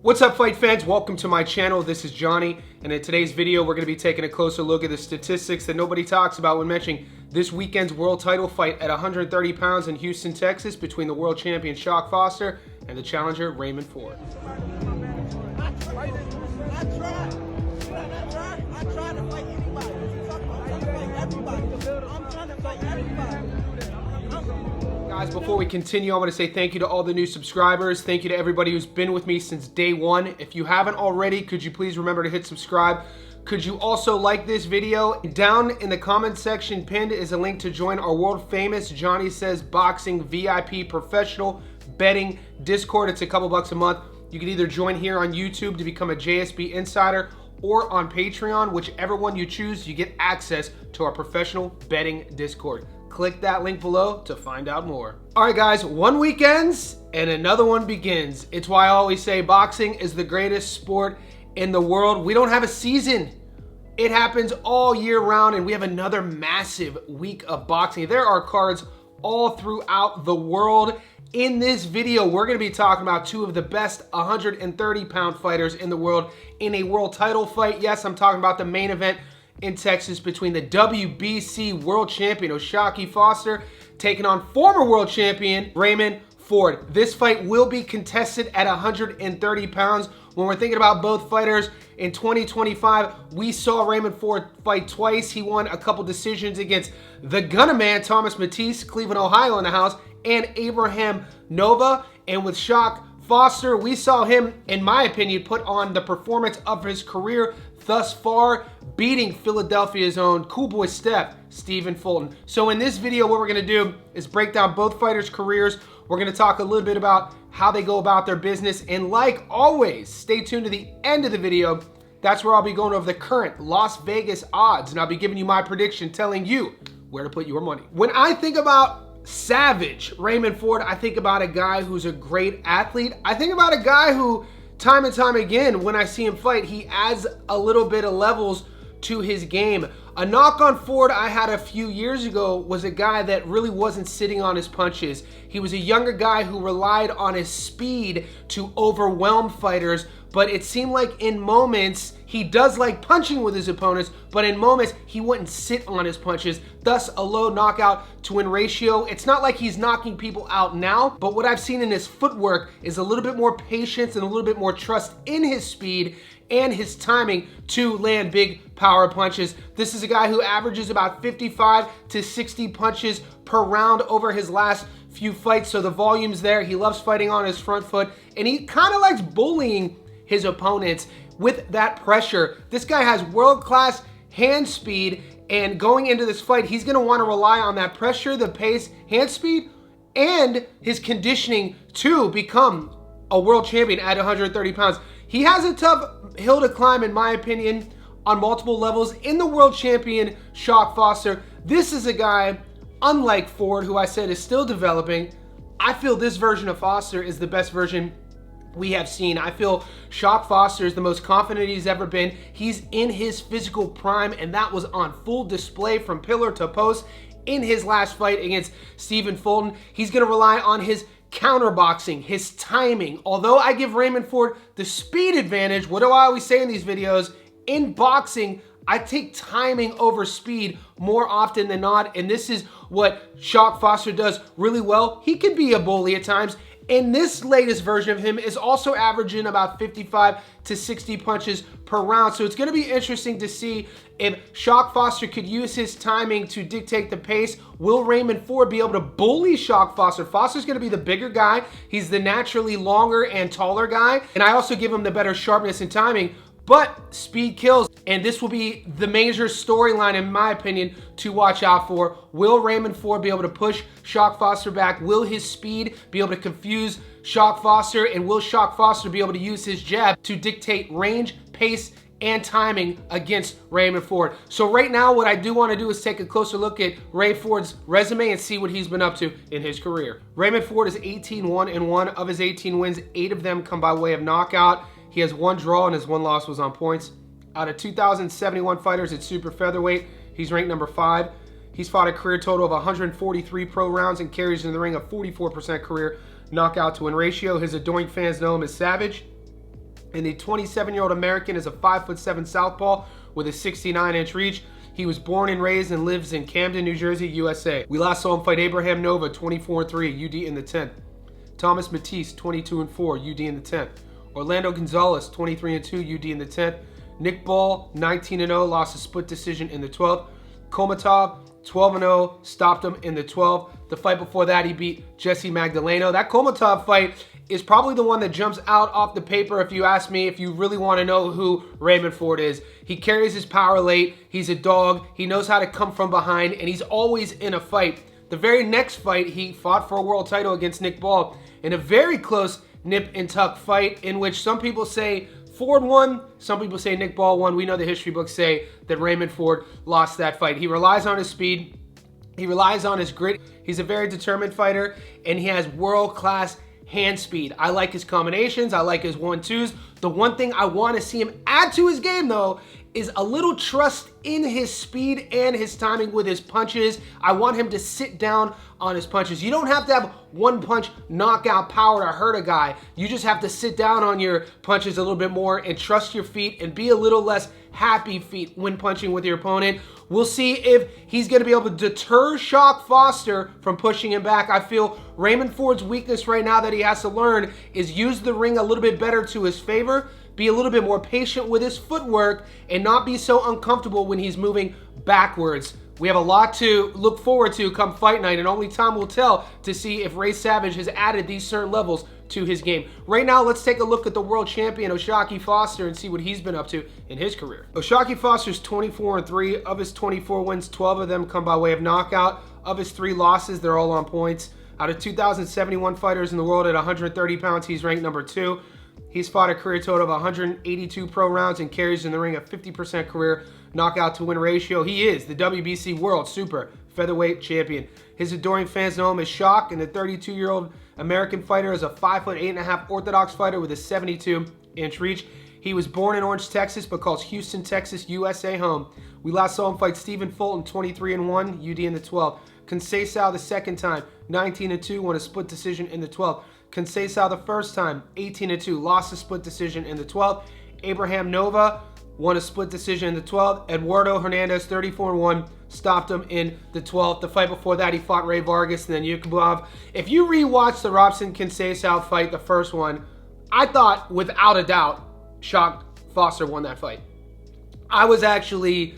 What's up, fight fans? Welcome to my channel. This is Johnny, and in today's video we're going to be taking a closer look at the statistics that nobody talks about when mentioning this weekend's world title fight at 130 pounds in Houston, Texas between the world champion Shock Foster and the challenger Raymond Ford. Guys, before we continue, I want to say thank you to all the new subscribers. Thank you to everybody who's been with me since day one. If you haven't already, could you please remember to hit subscribe? Could you also like this video? Down in the comment section pinned is a link to join our world famous Johnny Says Boxing VIP professional betting Discord. It's a couple bucks a month. You can either join here on YouTube to become a JSB insider or on Patreon, whichever one you choose, you get access to our professional betting Discord. Click that link below to find out more. All right, guys, one week ends and another one begins. It's why I always say boxing is the greatest sport in the world. We don't have a season. It happens all year round, and we have another massive week of boxing. There are cards all throughout the world. In this video, we're going to be talking about two of the best 130-pound fighters in the world in a world title fight. Yes, I'm talking about the main event in Texas between the WBC world champion Shock Foster taking on former world champion Raymond Ford. This fight will be contested at 130 pounds. When we're thinking about both fighters in 2025, we saw Raymond Ford fight twice. He won a couple decisions against the Gunna Man, Thomas Matisse, Cleveland, Ohio in the house, and Abraham Nova. And with Shock Foster, we saw him, in my opinion, put on the performance of his career thus far, beating Philadelphia's own cool boy Steph, Stephen Fulton. So in this video, what we're gonna do is break down both fighters' careers. We're gonna talk a little bit about how they go about their business. And like always, stay tuned to the end of the video. That's where I'll be going over the current Las Vegas odds, and I'll be giving you my prediction, telling you where to put your money. When I think about Savage Raymond Ford, I think about a guy who's a great athlete. I think about a guy who, time and time again, when I see him fight, he adds a little bit of levels to his game. A knock on Ford I had a few years ago was a guy that really wasn't sitting on his punches. He was a younger guy who relied on his speed to overwhelm fighters, but it seemed like in moments, he does like punching with his opponents, but in moments, he wouldn't sit on his punches, thus a low knockout to win ratio. It's not like he's knocking people out now, but what I've seen in his footwork is a little bit more patience and a little bit more trust in his speed and his timing to land big power punches. This is a guy who averages about 55 to 60 punches per round over his last few fights, so the volume's there. He loves fighting on his front foot, and he kind of likes bullying his opponents with that pressure. This guy has world-class hand speed, and going into this fight, he's going to want to rely on that pressure, the pace, hand speed, and his conditioning to become a world champion at 130 pounds. He has a tough hill to climb, in my opinion, on multiple levels. In the world champion Shock Foster, this is a guy, unlike Ford, who I said is still developing. I feel this version of Foster is the best version we have seen. I feel Shock Foster is the most confident he's ever been. He's in his physical prime, and that was on full display from pillar to post in his last fight against Stephen Fulton. He's going to rely on his counterboxing, his timing. Although I give Raymond Ford the speed advantage, what do I always say in these videos? In boxing, I take timing over speed more often than not, and this is what Shock Foster does really well. He can be a bully at times, and this latest version of him is also averaging about 55 to 60 punches per round. So it's going to be interesting to see if Shock Foster could use his timing to dictate the pace. Will Raymond Ford be able to bully Shock Foster? Foster's going to be the bigger guy. He's the naturally longer and taller guy. And I also give him the better sharpness and timing. But speed kills, and this will be the major storyline, in my opinion, to watch out for. Will Raymond Ford be able to push Shock Foster back? Will his speed be able to confuse Shock Foster? And will Shock Foster be able to use his jab to dictate range, pace, and timing against Raymond Ford? So right now, what I do want to do is take a closer look at Ray Ford's resume and see what he's been up to in his career. Raymond Ford is 18-1-1. Of his 18 wins, 8 of them come by way of knockout. He has 1 draw, and his 1 loss was on points. Out of 2,071 fighters at super featherweight, he's ranked number 5. He's fought a career total of 143 pro rounds and carries in the ring a 44% career knockout to win ratio. His adoring fans know him as Savage. And the 27-year-old American is a 5'7" southpaw with a 69-inch reach. He was born and raised and lives in Camden, New Jersey, USA. We last saw him fight Abraham Nova, 24-3, UD in the 10th. Thomas Matisse, 22-4, UD in the 10th. Orlando Gonzalez, 23-2, UD in the 10th. Nick Ball, 19-0, lost a split decision in the 12th. Komatov, 12-0, stopped him in the 12th. The fight before that, he beat Jesse Magdaleno. That Komatov fight is probably the one that jumps out off the paper if you ask me, if you really want to know who Raymond Ford is. He carries his power late, he's a dog, he knows how to come from behind, and he's always in a fight. The very next fight, he fought for a world title against Nick Ball in a very close nip and tuck fight in which some people say Ford won, some people say Nick Ball won. We know the history books say that Raymond Ford lost that fight. He relies on his speed, he relies on his grit. He's a very determined fighter, and he has world-class hand speed. I like his combinations, I like his 1-2s. The one thing I want to see him add to his game, though, is a little trust in his speed and his timing with his punches. I want him to sit down on his punches. You don't have to have one punch knockout power to hurt a guy. You just have to sit down on your punches a little bit more and trust your feet and be a little less happy feet when punching with your opponent. We'll see if he's going to be able to deter Shock Foster from pushing him back. I feel Raymond Ford's weakness right now that he has to learn is use the ring a little bit better to his favor, be a little bit more patient with his footwork, and not be so uncomfortable when he's moving backwards. We have a lot to look forward to come fight night, and only time will tell to see if Ray Savage has added these certain levels to his game. Right now, let's take a look at the world champion, O'Shaquie Foster, and see what he's been up to in his career. O'Shaquie Foster's 24-3. Of his 24 wins, 12 of them come by way of knockout. Of his 3 losses, they're all on points. Out of 2,071 fighters in the world at 130 pounds, he's ranked number 2. He's fought a career total of 182 pro rounds and carries in the ring a 50% career knockout to win ratio. He is the WBC World Super Featherweight Champion. His adoring fans know him as Shock, and the 32-year-old American fighter is a 5'8.5" orthodox fighter with a 72-inch reach. He was born in Orange, Texas, but calls Houston, Texas, USA home. We last saw him fight Stephen Fulton, 23-1, UD in the 12th. Conceição the second time, 19-2, won a split decision in the 12th. Conceição the first time, 18-2, lost a split decision in the 12th. Abraham Nova won a split decision in the 12th. Eduardo Hernandez, 34-1, stopped him in the 12th. The fight before that, he fought Ray Vargas and then Yukubov. If you rewatch the Robson Conceição fight, the first one, I thought without a doubt Shock Foster won that fight. I was actually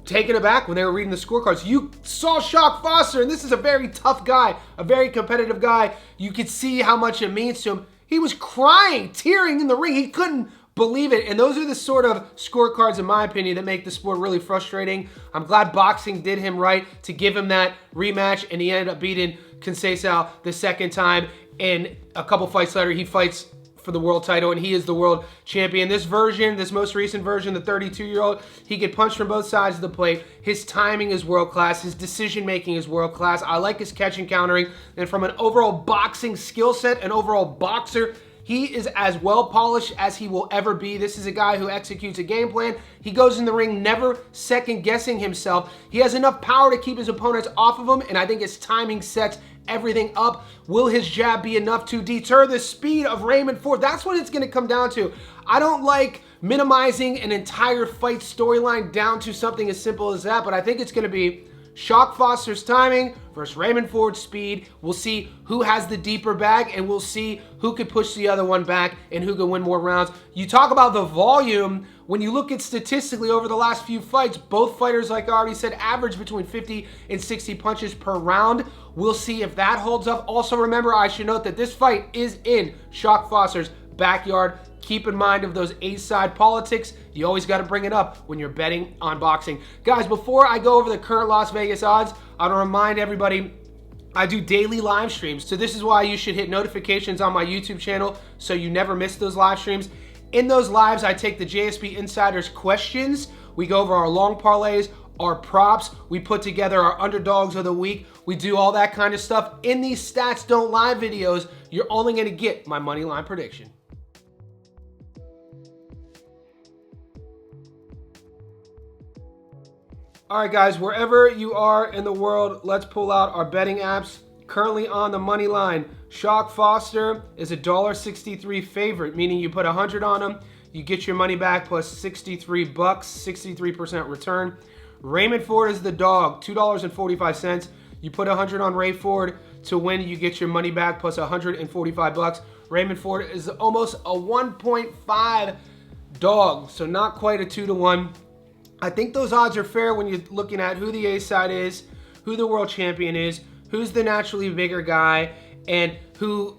taken aback when they were reading the scorecards. You saw Shock Foster, and this is a very tough guy, a very competitive guy. You could see how much it means to him. He was crying, tearing in the ring. He couldn't believe it. And those are the sort of scorecards, in my opinion, that make the sport really frustrating. I'm glad boxing did him right to give him that rematch, and he ended up beating Conceição the second time. And a couple fights later, he fights for the world title, and he is the world champion. This version, this most recent version, the 32-year-old, he can punch from both sides of the plate. His timing is world-class. His decision-making is world-class. I like his catch and countering. And from an overall boxing skill set, an overall boxer, he is as well polished as he will ever be. This is a guy who executes a game plan. He goes in the ring never second-guessing himself. He has enough power to keep his opponents off of him, and I think his timing sets everything up. Will his jab be enough to deter the speed of Raymond Ford? That's what it's going to come down to. I don't like minimizing an entire fight storyline down to something as simple as that, but I think it's going to be Shock Foster's timing versus Raymond Ford's speed. We'll see who has the deeper bag, and we'll see who could push the other one back and who can win more rounds. You talk about the volume. When you look at statistically over the last few fights, both fighters, like I already said, average between 50 and 60 punches per round. We'll see if that holds up. Also, remember, I should note that this fight is in Shock Foster's backyard. Keep in mind of those A-side politics. You always got to bring it up when you're betting on boxing. Guys, before I go over the current Las Vegas odds, I want to remind everybody I do daily live streams. So this is why you should hit notifications on my YouTube channel so you never miss those live streams. In those lives, I take the JSP Insiders questions. We go over our long parlays, our props. We put together our underdogs of the week. We do all that kind of stuff. In these Stats Don't Lie videos, you're only going to get my money line prediction. All right, guys, wherever you are in the world, let's pull out our betting apps. Currently on the money line, Shock Foster is a $1.63 favorite, meaning you put 100 on him, you get your money back plus 63 bucks, 63% return. Raymond Ford is the dog, $2.45. You put 100 on Ray Ford to win, you get your money back plus 145 bucks. Raymond Ford is almost a 1.5 dog, so not quite a 2-to-1. I think those odds are fair when you're looking at who the A side is, who the world champion is, who's the naturally bigger guy, and who,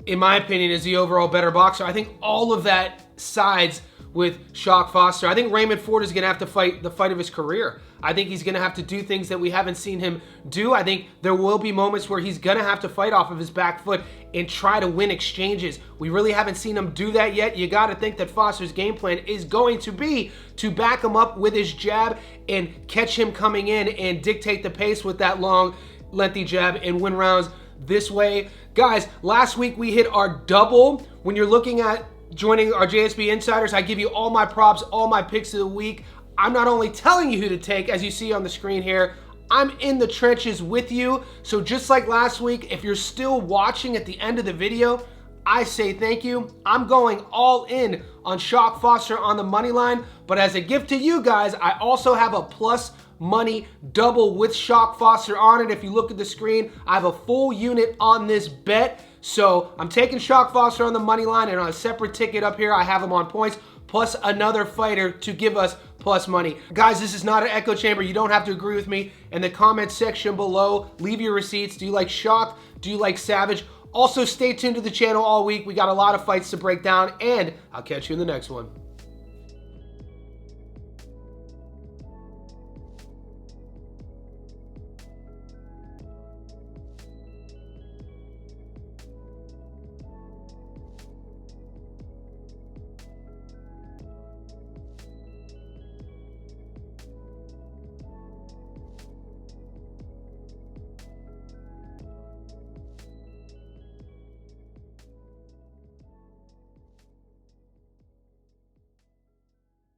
in my opinion, is the overall better boxer. I think all of that sides with Shock Foster. I think Raymond Ford is going to have to fight the fight of his career. I think he's going to have to do things that we haven't seen him do. I think there will be moments where he's going to have to fight off of his back foot and try to win exchanges. We really haven't seen him do that yet. You got to think that Foster's game plan is going to be to back him up with his jab and catch him coming in and dictate the pace with that long, lengthy jab and win rounds this way. Guys, last week we hit our double. When you're looking at joining our JSB Insiders, I give you all my props, all my picks of the week. I'm not only telling you who to take, as you see on the screen here, I'm in the trenches with you. So just like last week, if you're still watching at the end of the video, I say thank you. I'm going all in on Shock Foster on the money line, but as a gift to you guys, I also have a plus money double with Shock Foster on it. If you look at the screen, I have a full unit on this bet. So I'm taking Shock Foster on the money line, and on a separate ticket up here, I have him on points, plus another fighter to give us plus money. Guys, this is not an echo chamber. You don't have to agree with me. In the comment section below, leave your receipts. Do you like Shock? Do you like Savage? Also, stay tuned to the channel all week. We got a lot of fights to break down, and I'll catch you in the next one.